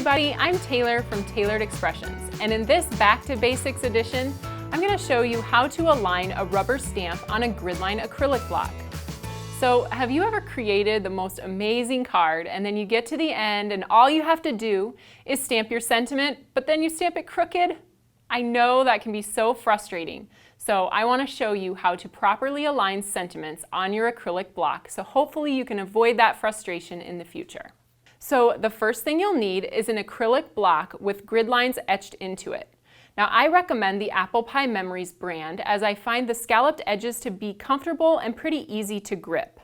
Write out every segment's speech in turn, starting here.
everybody, I'm Taylor from Tailored Expressions, and in this Back to Basics edition, I'm going to show you how to align a rubber stamp on a gridline acrylic block. So have you ever created the most amazing card and then you get to the end and all you have to do is stamp your sentiment, but then you stamp it crooked? I know that can be so frustrating. So I want to show you how to properly align sentiments on your acrylic block, so hopefully you can avoid that frustration in the future. So the first thing you'll need is an acrylic block with grid lines etched into it. Now I recommend the Apple Pie Memories brand as I find the scalloped edges to be comfortable and pretty easy to grip.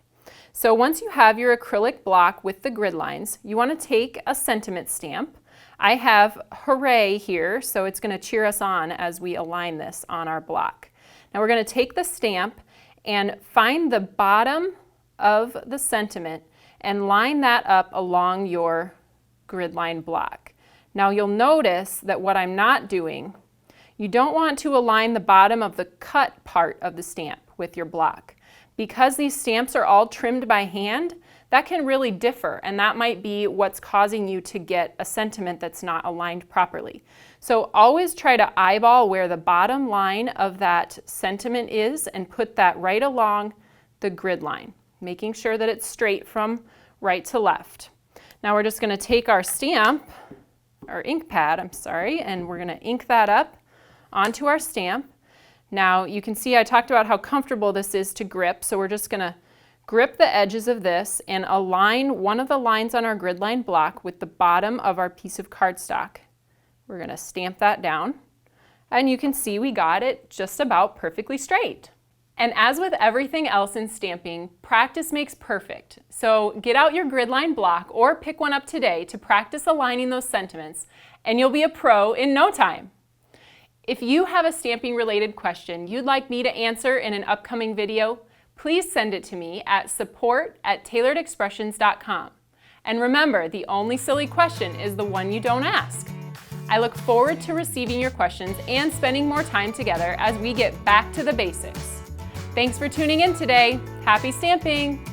So once you have your acrylic block with the grid lines, you want to take a sentiment stamp. I have Hooray here, so it's going to cheer us on as we align this on our block. Now we're going to take the stamp and find the bottom of the sentiment and line that up along your grid line block. Now you'll notice that what I'm not doing, you don't want to align the bottom of the cut part of the stamp with your block. Because these stamps are all trimmed by hand, that can really differ, and that might be what's causing you to get a sentiment that's not aligned properly. So always try to eyeball where the bottom line of that sentiment is and put that right along the grid line, making sure that it's straight from right to left. Now we're just going to take our stamp, our ink pad, and we're going to ink that up onto our stamp. Now you can see I talked about how comfortable this is to grip, so we're just going to grip the edges of this and align one of the lines on our grid line block with the bottom of our piece of cardstock. We're going to stamp that down, and you can see we got it just about perfectly straight. And as with everything else in stamping, practice makes perfect. So get out your grid line block or pick one up today to practice aligning those sentiments, and you'll be a pro in no time. If you have a stamping related question you'd like me to answer in an upcoming video, please send it to me at support@tailoredexpressions.com. And remember, the only silly question is the one you don't ask. I look forward to receiving your questions and spending more time together as we get back to the basics. Thanks for tuning in today. Happy stamping!